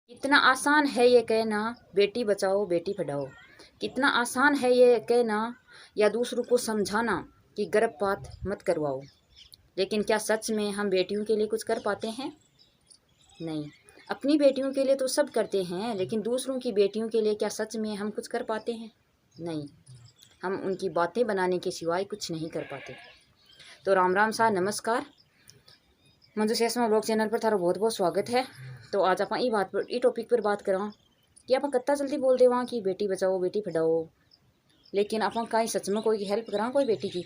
कितना आसान है ये कहना बेटी बचाओ बेटी पढ़ाओ। कितना आसान है ये कहना या दूसरों को समझाना कि गर्भपात मत करवाओ। लेकिन क्या सच में हम बेटियों के लिए कुछ कर पाते हैं? नहीं। अपनी बेटियों के लिए तो सब करते हैं, लेकिन दूसरों की बेटियों के लिए क्या सच में हम कुछ कर पाते हैं? नहीं। हम उनकी बातें बनाने के सिवाय कुछ नहीं कर पाते। तो राम राम सा नमस्कार। मंजू शेषमा ब्लॉग चैनल पर थारा बहुत बहुत स्वागत है। तो आज आप ई टॉपिक पर बात करा कि आप कत्ता जल्दी बोल दे वहाँ कि बेटी बचाओ बेटी पढ़ाओ, लेकिन आप कहीं सच में कोई हेल्प करा कोई बेटी की।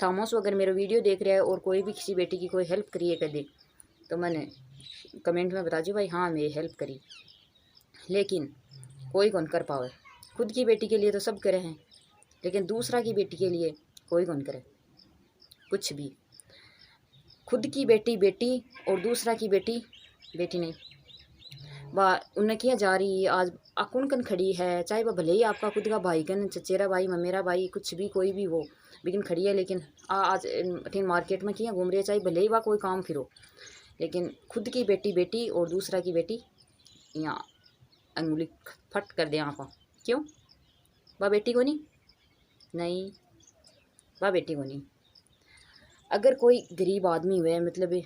थामोस अगर मेरा वीडियो देख रहा है और कोई भी किसी बेटी की कोई हेल्प करिए कर दे तो मैंने कमेंट में बता दो भाई हाँ मेरी हेल्प करी, लेकिन कोई कौन कर पावे। खुद की बेटी के लिए तो सब करे हैं, लेकिन दूसरा की बेटी के लिए कोई कौन करे कुछ भी। खुद की बेटी बेटी और दूसरा की बेटी बेटी नहीं। वह उन्हें किया जा रही आज अकुन कन खड़ी है, चाहे वह भले ही आपका खुद का भाई कन चचेरा भाई ममेरा भाई कुछ भी कोई भी वो लेकिन खड़ी है, लेकिन आज मार्केट में किया घूम रही है, चाहे भले ही वह कोई काम फिरो, लेकिन खुद की बेटी बेटी और दूसरा की बेटी यहाँ अंगुली फट कर दे आप। क्यों? वह बेटी को नहीं, वह बेटी को नहीं। अगर कोई गरीब आदमी हुए मतलब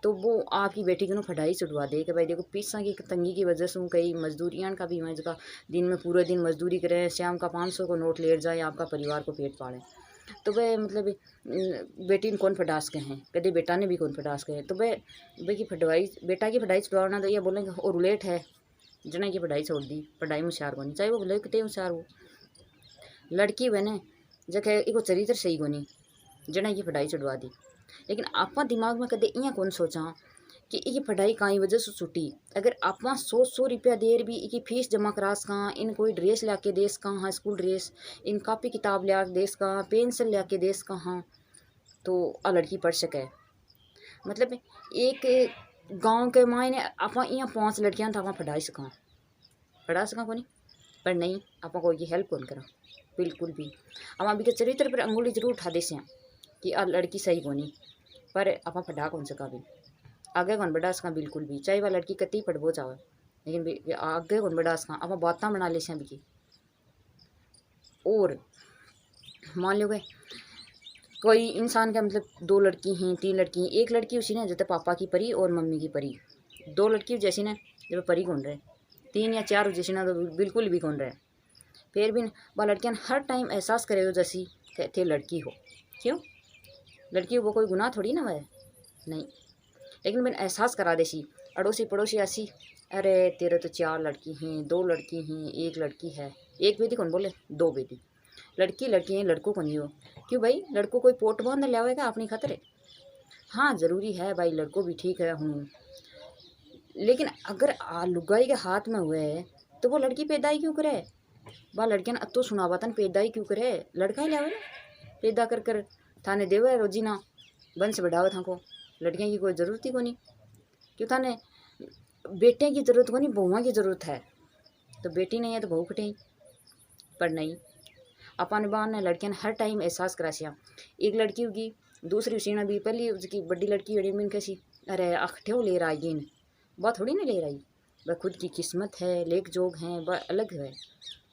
तो वो आपकी बेटी को पढ़ाई छुड़वा दे कि भाई देखो पैसा की तंगी की वजह से कई मजदूरियां का भी मैं दिन में पूरा दिन मजदूरी करें, शाम का 500 को नोट लेट जाए, आपका परिवार को पेट पाले, तो वह मतलब बेटी ने कौन पढ़ास के हैं, कभी बेटा ने भी कौन पढ़ास के हैं, तो वह भाई की पढ़ाई बेटा की पढ़ाई छुड़वाना तो ये बोलेंगे और लेट है जना की पढ़ाई छोड़ दी, पढ़ाई में होशियार को नहीं, चाहे वो बोले कितने होशियार हो। लड़की बने जगह इको चरित्र सही को नहीं जना की पढ़ाई छुड़वा दी, लेकिन आप दिमाग में कदे इं कौन सोचा कि ये पढ़ाई कई वजह से छुट्टी। अगर आप 100 रुपया देर भी इनकी फीस जमा करा सका, इन कोई ड्रेस लिया के दे सका, हाँ स्कूल ड्रेस, इन कापी किताब लिया दे सका, पेंसिल लिया के दे सका, हाँ तो आ लड़की पढ़ सके। मतलब एक गांव के मायने आप यहाँ 5 लड़कियां तो आप पढ़ा सका को नहीं, पर नहीं आप कोई हेल्प कौन करा बिल्कुल भी। हम अभी के चरित्र पर अंगुली जरूर उठा दे कि आ लड़की सही को नहीं, पर आप पढ़ा कौन सका भी आगे कौन बढ़ा सका बिल्कुल भी, चाहे वह लड़की कती पढ़बो चाहे, लेकिन आगे कौन बढ़ा सका। आप बात बना ले भी। और मान लो गए कोई इंसान का मतलब 2 लड़की हैं 3 लड़की हैं, एक लड़की उसी ने जैसे पापा की परी और मम्मी की परी, 2 लड़की जैसी ने जब परी कौन रहे, 3 या 4 जैसी ना तो बिल्कुल भी कौन रहे। फिर भी वह लड़कियां हर टाइम एहसास करे हो जैसी थे लड़की हो। क्यों? लड़की वो कोई गुनाह थोड़ी ना है, नहीं, लेकिन मैंने एहसास करा देसी अड़ोसी पड़ोसी ऐसी, अरे तेरे तो 4 लड़की हैं 2 लड़की हैं 1 लड़की है, 1 बेटी कौन बोले 2 बेटी, लड़की लड़की हैं लड़कों को नहीं हो। क्यों भाई? लड़कों कोई पोट बांध लिया अपनी खतरे। हाँ ज़रूरी है भाई लड़कों भी ठीक है हूँ, लेकिन अगर लुगाई के हाथ में हुए तो वो लड़की पैदाई क्यों करे? वह लड़कियां अतो सुनावातन पैदाई क्यों करे? लड़का ही लिया ना पैदा कर कर थाने देवे रोजी ना वंश बढ़ावे था को, लड़कियां की कोई ज़रूरत ही को नहीं। क्यों थाने बेटे की ज़रूरत को नहीं, बहुआ की ज़रूरत है, तो बेटी नहीं है तो बहू खटे। पर नहीं, अपन बान ने लड़कियां हर टाइम एहसास करासिया, एक लड़की होगी दूसरी उसी ने भी पहली उसकी बड़ी लड़की बड़ी मिन कैसी अरे अखठे ले रहा है वह थोड़ी ना ले रही, वह खुद की किस्मत है लेक जोग हैं वह अलग है।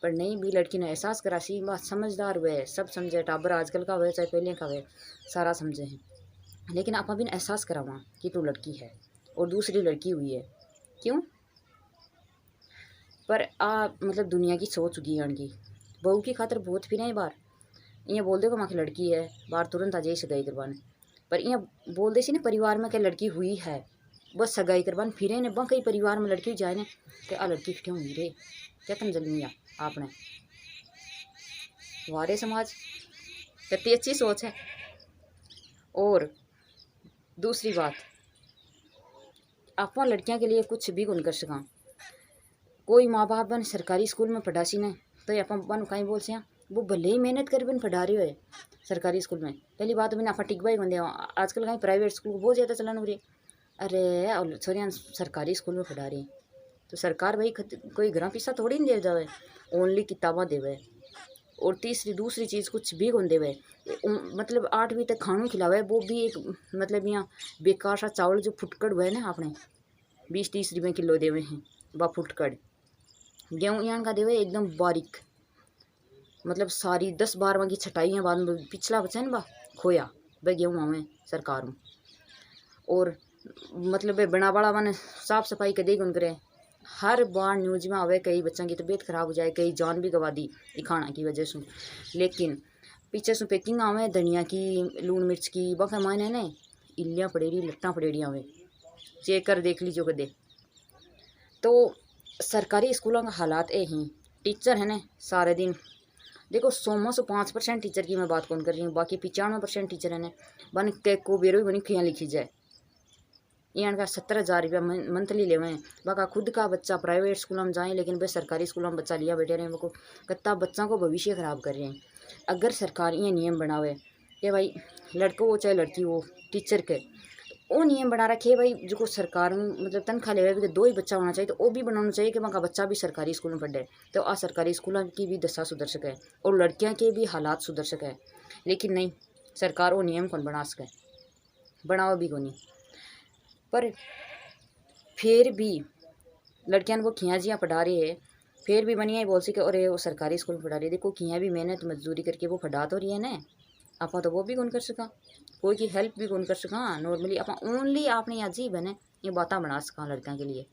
पर नहीं भी लड़की ने एहसास करासी वह समझदार हुए, सब समझे, टाबर आजकल का हुए चाहे पहले का हुए सारा समझे हैं, लेकिन आप अभी एहसास करावा कि तू लड़की है और दूसरी लड़की हुई है। क्यों? पर मतलब दुनिया की सोच उगी अणगी बहू की खातर बहुत फिर बार इं बोल दे माँ की लड़की है बाहर तुरंत आ जाए सगाई करवाने, पर इं बोल दे सी ना परिवार में क्या लड़की हुई है बस सगाई करवान फिरे ने कई परिवार में लड़की जाए ना तो आ लड़की क्यों हुई रे, क्या तुम जल लिया आपने वारे समाज कितनी अच्छी सोच है। और दूसरी बात आप लड़कियां के लिए कुछ भी कौन कर सका। कोई माँ बाप बन सरकारी स्कूल में पढ़ासी ने तो आप बन कहीं बोल से वो भले ही मेहनत कर बन पढ़ा रही है सरकारी स्कूल में, पहली बात मैंने आप टिकवा ही बन दिया। आजकल कहीं प्राइवेट स्कूल को बहुत ज़्यादा चलन हो रही है, अरे छोरियाँ सरकारी स्कूल में पढ़ा रही हैं तो सरकार भाई कोई घर पैसा थोड़ी नहीं दे जावे, ओनली किताबा देवे। और तीसरी दूसरी चीज़ कुछ भी कौन देवे, मतलब 8वीं तक खानों खिलावे वो भी एक मतलब यहाँ बेकार सा चावल जो फुटकड़ हुए ना आपने 20-30 रुपये किलो देवे हैं, व फुटकड़ गेहूँ यान का देवे एकदम बारीक, मतलब सारी 10-12 की छटाई है बाद में पिछला बचा न बा खोया वह गेहूँ हमें सरकार में। और मतलब वे बना बड़ा मैंने साफ सफाई कदे गुन करे। हर बार न्यूज में आवे कई बच्चों की तबीयत खराब हो जाए, कई जान भी गवा दी ये खाना की वजह से। लेकिन पीछे से पैकिंग आवे धनिया की, लून मिर्च की, बाकी मायने ने इलियाँ पड़ेड़ी लट्टा पड़ेड़ी आवे, चेक कर देख लीजिए कदे। तो सरकारी स्कूलों का हालात ये ही टीचर है ना सारे दिन देखो 100 में से 5% टीचर की मैं बात कौन कर रही हूँ, बाकी 95% टीचर है ना बन के को बेरो बनी खियाँ लिखी जाए। यहाँ का 70,000 रुपया मंथली ले हैं, बाका खुद का बच्चा प्राइवेट स्कूल में जाए लेकिन वे सरकारी स्कूलों में बच्चा लिया बैठे रहे वो कत्ता बच्चों को भविष्य ख़राब कर रहे हैं। अगर सरकार ये नियम बनावे कि भाई लड़कों हो चाहे लड़की हो टीचर के, वो नियम बना रखे भाई जो सरकार मतलब तनख्वाह ले रहे 2 ही बच्चा होना चाहिए, तो वो भी बनाना चाहिए कि वहाँ का बच्चा भी सरकारी स्कूल में पढ़े, तो आ सरकारी स्कूलों की भी दशा सुधर सके और लड़कियाँ के भी हालात सुधर सके। लेकिन नहीं, सरकार वो नियम कौन बना सके, बनाओ भी कौन। पर फिर भी लड़कियां वो खियाँ जियाँ पढ़ा रही है, फिर भी बनिया ही बोल सी कि अरे वो सरकारी स्कूल में पढ़ा रही है, देखो खियाँ भी मेहनत मजदूरी करके वो पढ़ा तो रही है ना, आप तो वो भी कौन कर सका, कोई की हेल्प भी कौन कर सका। नॉर्मली आप ओनली आपने अजीब है ना ये बातें बना सका लड़कियों के लिए,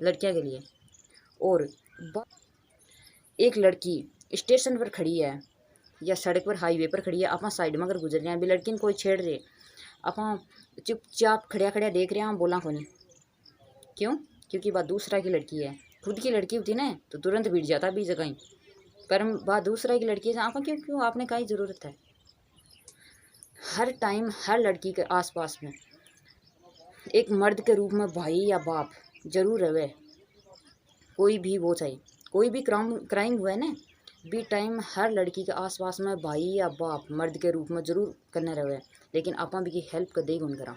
लड़कियों के लिए। और एक लड़की स्टेशन पर खड़ी है या सड़क पर हाईवे पर खड़ी है, आप साइड में अगर गुजर रहे हैं अभी लड़की कोई छेड़ रहे, आप चुपचाप खड़िया खड़िया देख रहे हैं, बोला को नहीं, क्यों? क्योंकि बात दूसरा की लड़की है। खुद की लड़की होती ना तो तुरंत बीट जाता भी जगह, पर बात दूसरा की लड़की है आप क्यों क्यों आपने का ही ज़रूरत है। हर टाइम हर लड़की के आसपास में एक मर्द के रूप में भाई या बाप जरूर रहे, कोई भी वो चाहिए, कोई भी क्राइम हुआ है ना भी टाइम हर लड़की के आसपास में भाई या बाप मर्द के रूप में जरूर करने रहे। लेकिन आप भी की हेल्प कर दे कौन करा,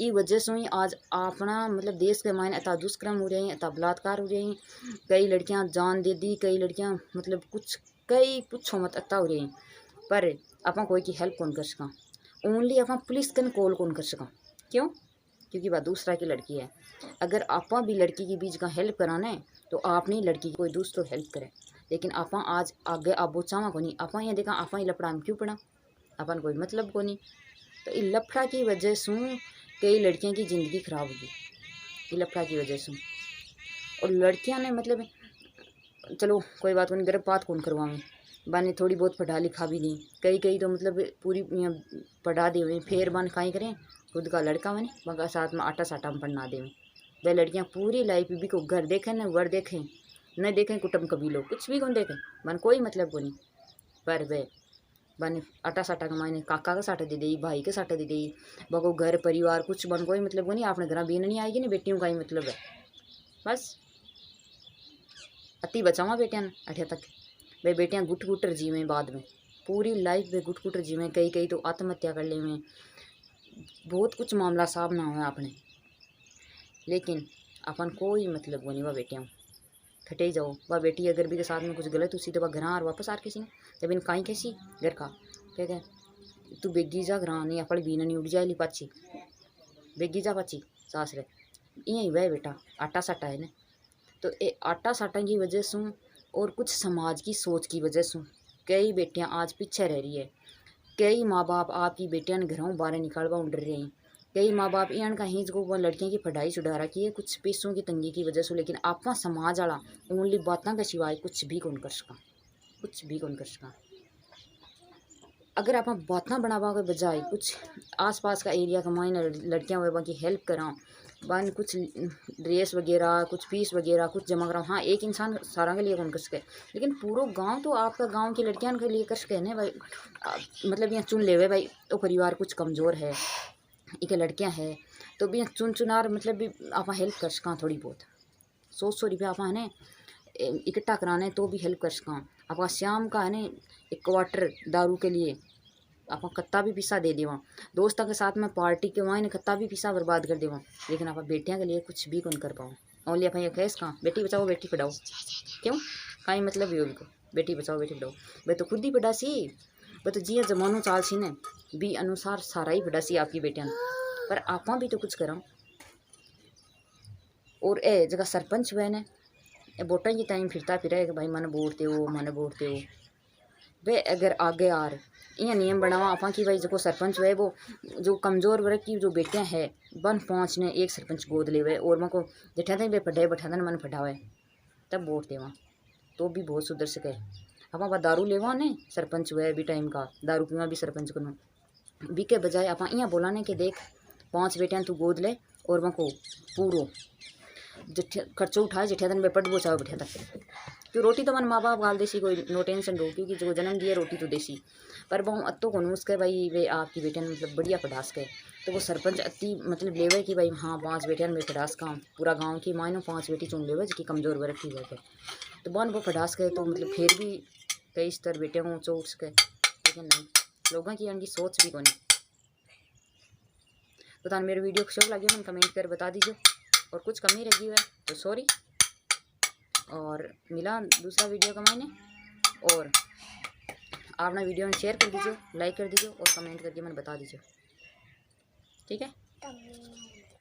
ई वजह से ही आज अपना मतलब देश के मायने अता दुष्कर्म हो रहे हैं, अता बलात्कार हो रहे हैं, कई लड़कियां जान दे दी, कई लड़कियां मतलब कई कुछ मत अता हो रही हैं। पर आप कोई की हेल्प कौन कर सका, ओनली आप पुलिस कन कॉल कौन कर सका, क्यों? क्योंकि वह दूसरा की लड़की है। अगर आप भी लड़की की बीच का हेल्प कराना है तो आपने लड़की की कोई दूसरों हेल्प करे। लेकिन आप आज आगे आप चावा को नहीं, आप ये देखा आप ही लफड़ा में क्यों पड़ा, अपन कोई मतलब को नहीं। तो ये लफड़ा की वजह से कई लड़कियों की ज़िंदगी खराब होगी, ये लफड़ा की वजह से। और लड़कियां ने मतलब चलो कोई बात नहीं, गर्भपात कौन करवाएं, बाने थोड़ी बहुत पढ़ा लिखा भी नहीं, कई तो मतलब पूरी पढ़ा दे हुए फिर बन काई करें खुद का लड़का बने मगर साथ में आटा साटा में पढ़ना दे। वे लड़कियां पूरी लाइफ भी को घर देखें न वर देखें न देखें कुटुंब कबीलों कुछ भी कौन देखें, मन कोई मतलब को नहीं। पर वे बन आटा साटा कमाए ने काका का साटा दे दी, भाई का साटा दे दी, बको घर परिवार कुछ बन कोई मतलब को नहीं, आपने घर बीन नहीं आएगी ना बेटियों का ही मतलब है। बस अति बचावा बेटियां अठे तक वे बेटियां गुट गुटर जीवें, बाद में पूरी लाइफ वे गुट गुटर जीवें, कई तो आत्महत्या कर लेवें, बहुत कुछ मामला सामना हुआ आपने। लेकिन अपन कोई मतलब वो नहीं, वह बेटियाँ खटे जाओ, वह बेटी अगर भी के साथ में कुछ गलत हुई तो वह घर और वापस आ किसी जब इन काई कैसी घर का क्या क्या तू बेगी जा घर नहीं अपड़ी बीना नहीं उड़ जाए ली पाची बेगी जा पाची सास रे यही वह बेटा आटा साटा है ना। तो ये आटा साटा की वजह से और कुछ समाज की सोच की वजह से कई बेटियां आज पीछे रह रही है, कई माँ बाप आपकी बेटियां ने घरों बाहर निकालवा उड़ रहे हैं, कई माँ बाप इन का ही जो लड़कियों की पढ़ाई छुड़ा रखी है कुछ पैसों की तंगी की वजह से। लेकिन आप समाज वाला ओनली बातों के सिवाय कुछ भी कौन कर सका, कुछ भी कौन कर सका। अगर आप बातें बनावा के बजाय कुछ आसपास का एरिया का मायने लड़कियां हुए बाकी हेल्प करा बान कुछ ड्रेस वगैरह कुछ फीस वगैरह कुछ जमा करा, हाँ एक इंसान सारा के लिए कौन कर सके, लेकिन पूरा गांव तो आपका गांव की लड़कियां के लिए कर सके ना भाई। मतलब यहाँ चुन ले भाई तो परिवार कुछ कमज़ोर है एक लड़कियां है तो भी चुन चुनार मतलब भी आप हेल्प कर सका, थोड़ी बहुत 100 रुपया आप है ना इकट्ठा कराने तो भी हेल्प कर सका। आपका शाम का है ना एक क्वार्टर दारू के लिए आप कत्ता भी पैसा दे देवा, दोस्तों के साथ में पार्टी के वहाँ कत्ता भी पैसा बर्बाद कर देवा, लेकिन आप बेटियां के लिए कुछ भी कौन कर पाओ। ओनली आप कैस कहाँ बेटी बचाओ बेटी पढ़ाओ, क्यों कहीं मतलब भी होगी को बेटी बचाओ बेटी पढ़ाओ, वे तो खुद ही पढ़ा सी, वे तो जिया जमानो चाल सी ने भी अनुसार सारा ही पढ़ा सी आपकी बेटियां, पर आप भी तो कुछ करा। और ए जगह सरपंच हुए ने वोटा की टाइम फिरता फिरे कि भाई मन वोट दो वे अगर आगे आर इं नियम बनावा आप कि भाई जो सरपंच है वो जो कमज़ोर वर्ग की जो बेटियां है बन 5 ने एक सरपंच गोद लेवे और मैं को जिठा तक वे पढ़ाए बैठा था मन पढ़ावे तब वोट देवा तो भी बहुत सुधर सके। आप दारू लेवा ने सरपंच हुए भी टाइम का दारू पीवा भी सरपंच को बी के बजाय आप इं बोलाने के देख 5 बेटियां तू गोद ले और मैं को पूरो जिठे खर्चो उठाए जिठे दिन वे पढ़बो चाहो बैठे तक क्यों रोटी तो मन माँ बाप गाल देसी कोई नो टेंशन रो क्योंकि जो जन्म दिए रोटी तो देसी पर बहु अत्तो को नूस के भाई वे आपकी बेटियां मतलब बढ़िया पढ़ास के तो वो सरपंच अति मतलब लेवे कि भाई हाँ 5 बेटियां में पढ़ास का पूरा गाँव की मायनो 5 बेटी चुन लेवे जिसकी कमज़ोर वर्ग की वजह तो बन वो पढ़ास के तो मतलब फिर भी कई स्तर बेटियों को ऊँचो उठ के लेकिन नहीं लोगों की उनकी सोच भी कोनी। तो तान मेरे वीडियो शौक लगे मैंने कमेंट कर बता दीजिए और कुछ कमी रही है तो सॉरी और मिला दूसरा वीडियो का मैंने और आप अपना वीडियो में शेयर कर दीजिए लाइक कर दीजिए और कमेंट करके मैंने बता दीजिए ठीक है।